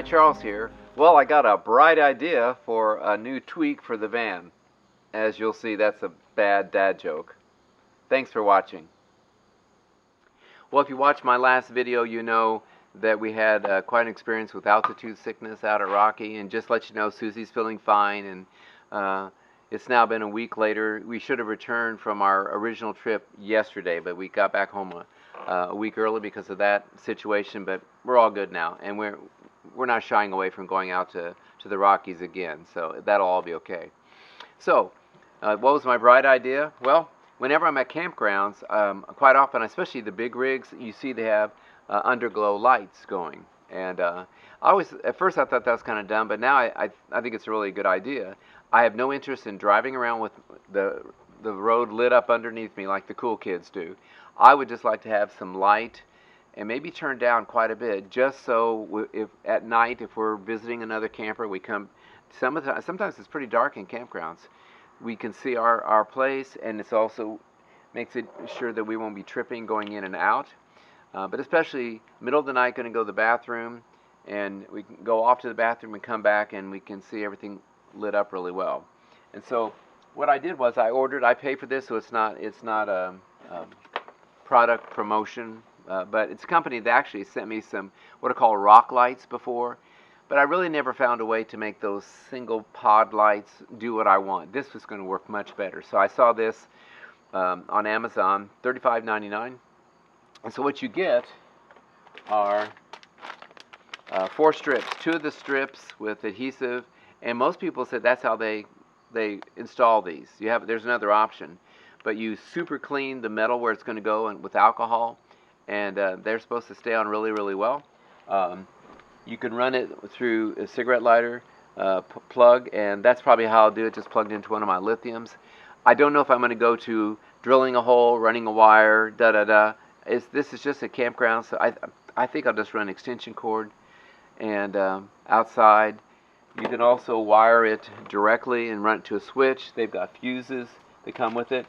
Hi, Charles here. Well, I got a bright idea for a new tweak for the van. As you'll see, that's a bad dad joke. Thanks for watching. Well, if you watched my last video, you know that we had quite an experience with altitude sickness out at Rocky, and just let you know, Susie's feeling fine, and it's now been a week later. We should have returned from our original trip yesterday, but we got back home a week early because of that situation, but we're all good now, and we're not shying away from going out to the Rockies again, so that'll all be okay. So, what was my bright idea? Well, whenever I'm at campgrounds, quite often, especially the big rigs, you see they have underglow lights going. And at first I thought that was kind of dumb, but now I think it's a really good idea. I have no interest in driving around with the road lit up underneath me like the cool kids do. I would just like to have some light, and maybe turn down quite a bit, just so if at night, if we're visiting another camper, we come. Sometimes it's pretty dark in campgrounds. We can see our place, and it's also makes it sure that we won't be tripping going in and out. But especially middle of the night, going to go to the bathroom, and we can go off to the bathroom and come back, and we can see everything lit up really well. And so what I did was I paid for this, so it's not a product promotion. But it's a company that actually sent me some what are called rock lights before, but I really never found a way to make those single pod lights do what I want. This was going to work much better. So I saw this on Amazon, $35.99. And so what you get are 4 strips, 2 of the strips with adhesive, and most people said that's how they install these. There's another option, but you super clean the metal where it's going to go with alcohol. And they're supposed to stay on really, really well. You can run it through a cigarette lighter plug, and that's probably how I'll do it, just plugged into one of my lithiums. I don't know if I'm going to go to drilling a hole, running a wire, This is just a campground, so I think I'll just run an extension cord. And outside, you can also wire it directly and run it to a switch. They've got fuses that come with it.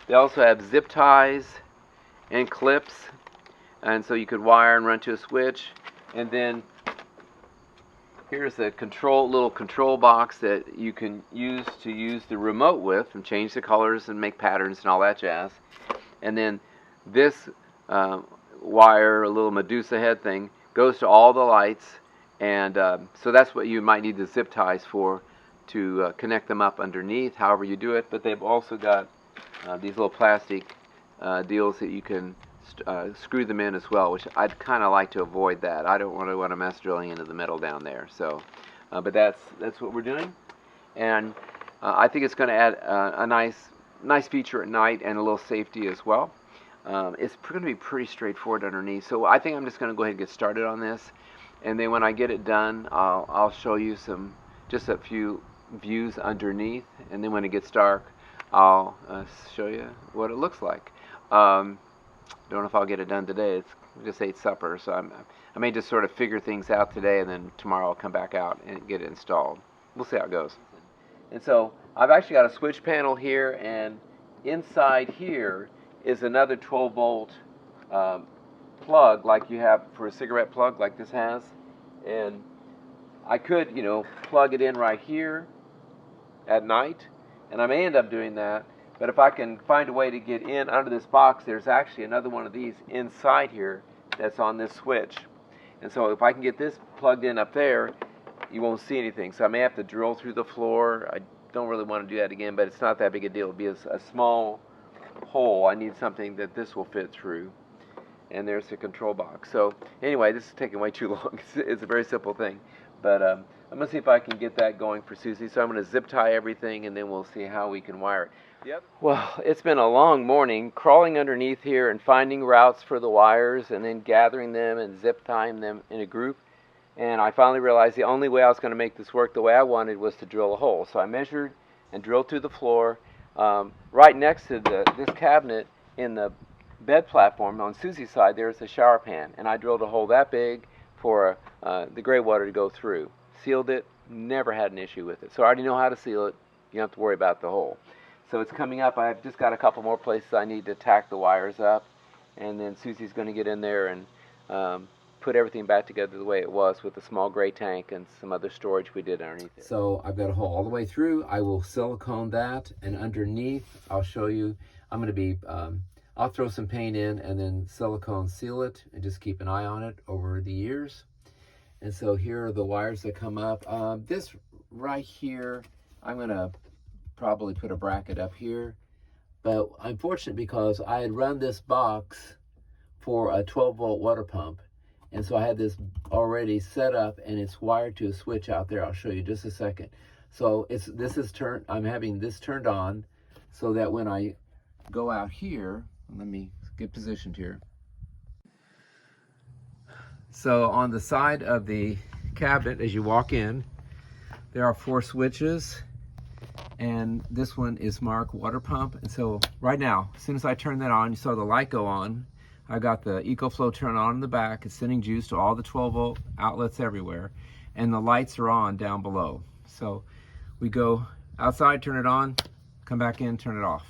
They also have zip ties and clips. And so you could wire and run to a switch, and then here's a little control box that you can use the remote with and change the colors and make patterns and all that jazz. And then this wire, a little Medusa head thing, goes to all the lights, and so that's what you might need the zip ties for, to connect them up underneath, however you do it. But they've also got these little plastic deals that you can screw them in as well, which I'd kind of like to avoid that. I don't want to mess drilling into the metal down there. So, but that's what we're doing, and I think it's going to add a nice feature at night and a little safety as well. It's going to be pretty straightforward underneath, so I think I'm just going to go ahead and get started on this, and then when I get it done, I'll show you just a few views underneath, and then when it gets dark, I'll show you what it looks like. Don't know if I'll get it done today. We just ate supper, so I may just sort of figure things out today, and then tomorrow I'll come back out and get it installed. We'll see how it goes. And so I've actually got a switch panel here, and inside here is another 12-volt plug, like you have for a cigarette plug, like this has. And I could, plug it in right here at night, and I may end up doing that. But if I can find a way to get in under this box, there's actually another one of these inside here that's on this switch. And so if I can get this plugged in up there, you won't see anything. So I may have to drill through the floor. I don't really want to do that again, but it's not that big a deal. It'll be a small hole. I need something that this will fit through. And there's the control box. So anyway, this is taking way too long. It's a very simple thing. But I'm going to see if I can get that going for Susie. So I'm going to zip tie everything, and then we'll see how we can wire it. Yep. Well, it's been a long morning crawling underneath here and finding routes for the wires and then gathering them and zip tying them in a group. And I finally realized the only way I was going to make this work the way I wanted was to drill a hole. So I measured and drilled through the floor. Right next to this cabinet in the bed platform on Susie's side, there's a shower pan. And I drilled a hole that big for the gray water to go through. Sealed it, never had an issue with it. So I already know how to seal it. You don't have to worry about the hole. So it's coming up. I've just got a couple more places I need to tack the wires up, and then Susie's going to get in there and put everything back together the way it was with a small gray tank and some other storage we did underneath it. So I've got a hole all the way through. I will silicone that, and underneath I'll show you, I'm going to be, I'll throw some paint in and then silicone seal it and just keep an eye on it over the years. And so here are the wires that come up. This right here, I'm going to probably put a bracket up here. But I'm fortunate because I had run this box for a 12-volt water pump. And so I had this already set up, and it's wired to a switch out there. I'll show you just a second. So I'm having this turned on so that when I go out here, let me get positioned here. So on the side of the cabinet, as you walk in, there are 4 switches. And this one is marked water pump. And so right now, as soon as I turn that on, you saw the light go on. I got the EcoFlow turned on in the back. It's sending juice to all the 12-volt outlets everywhere. And the lights are on down below. So we go outside, turn it on, come back in, turn it off.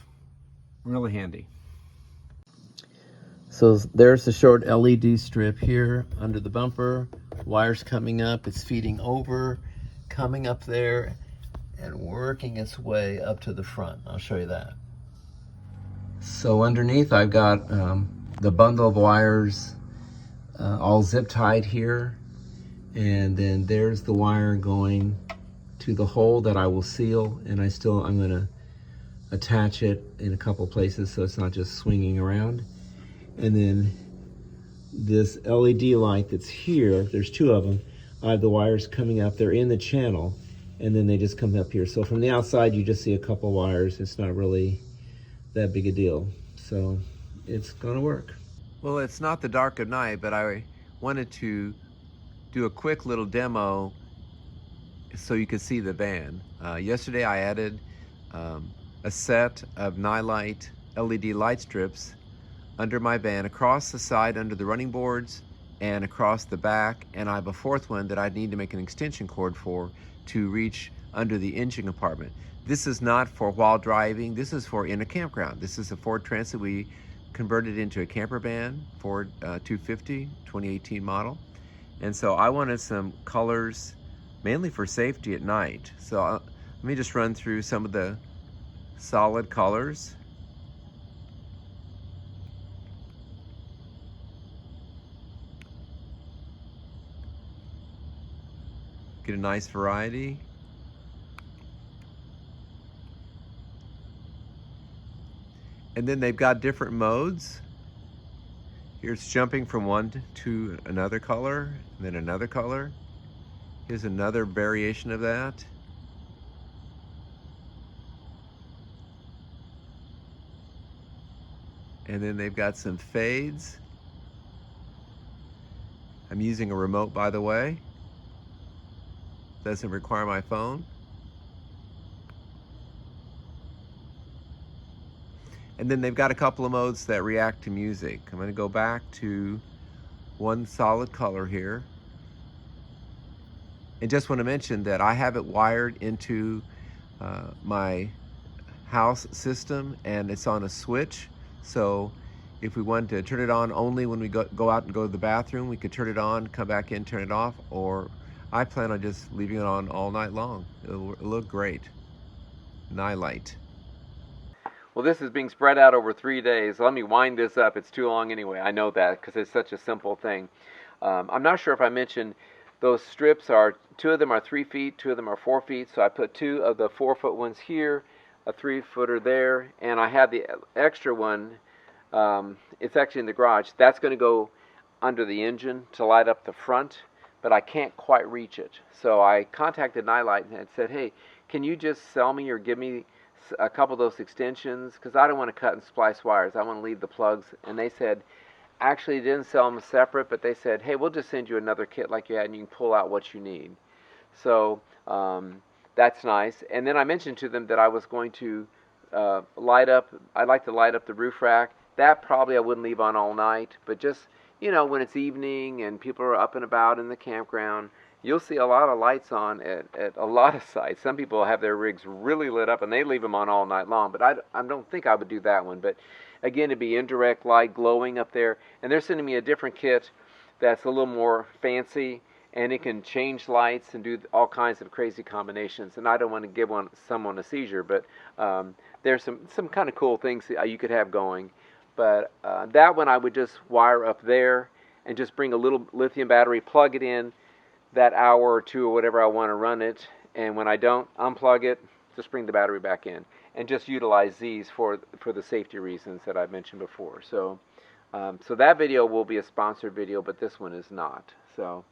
Really handy. So there's the short LED strip here under the bumper. Wires coming up, it's feeding over, coming up there, and working its way up to the front. I'll show you that. So underneath I've got the bundle of wires all zip tied here, and then there's the wire going to the hole that I will seal, and I'm going to attach it in a couple places so it's not just swinging around. And then this LED light that's here, there's 2 of them. I have the wires coming up, they're in the channel, and then they just come up here. So from the outside, you just see a couple wires. It's not really that big a deal. So it's gonna work. Well, it's not the dark of night, but I wanted to do a quick little demo so you could see the van. Yesterday I added a set of Nilight LED light strips under my van, across the side under the running boards and across the back, and I have a 4th one that I need to make an extension cord for to reach under the engine compartment. This is not for while driving, this is for in a campground. This is a Ford Transit we converted into a Campervan, Ford 250, 2018 model. And so I wanted some colors, mainly for safety at night. So let me just run through some of the solid colors. Get a nice variety. And then they've got different modes. Here's jumping from one to another color, and then another color. Here's another variation of that. And then they've got some fades. I'm using a remote, by the way. Doesn't require my phone. And then they've got a couple of modes that react to music. I'm going to go back to one solid color here. And just want to mention that I have it wired into my house system, and it's on a switch. So if we wanted to turn it on only when we go out and go to the bathroom, we could turn it on, come back in, turn it off, or I plan on just leaving it on all night long. It'll look great. Nilight. Well, this is being spread out over 3 days. Let me wind this up. It's too long anyway. I know that because it's such a simple thing. I'm not sure if I mentioned those strips are, 2 of them are 3 feet, 2 of them are 4 feet. So I put 2 of the 4-foot ones here, a 3-footer there, and I have the extra one. It's actually in the garage. That's going to go under the engine to light up the front, but I can't quite reach it. So I contacted Nilight and said, hey, can you just sell me or give me a couple of those extensions? Because I don't want to cut and splice wires. I want to leave the plugs. And they said, actually didn't sell them separate, but they said, hey, we'll just send you another kit like you had and you can pull out what you need. So that's nice. And then I mentioned to them that I was going to I'd like to light up the roof rack. That probably I wouldn't leave on all night, but just, you know, when it's evening and people are up and about in the campground, you'll see a lot of lights on at a lot of sites. Some people have their rigs really lit up and they leave them on all night long, but I don't think I would do that one. But again, it'd be indirect light glowing up there. And they're sending me a different kit that's a little more fancy, and it can change lights and do all kinds of crazy combinations. And I don't want to give someone a seizure, but there's some kind of cool things that you could have going. But that one I would just wire up there and just bring a little lithium battery, plug it in that hour or two or whatever I want to run it, and when I don't, unplug it, just bring the battery back in, and just utilize these for the safety reasons that I mentioned before. So so that video will be a sponsored video, but this one is not. So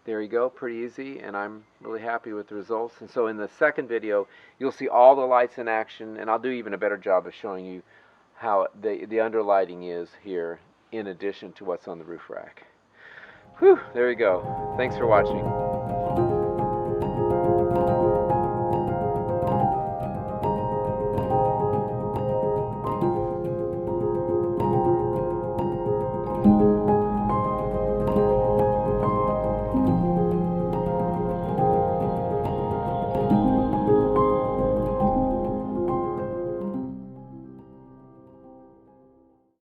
there you go, pretty easy, and I'm really happy with the results. And so in the second video, you'll see all the lights in action, and I'll do even a better job of showing you how the underlighting is here in addition to what's on the roof rack. Whew, there you go. Thanks for watching.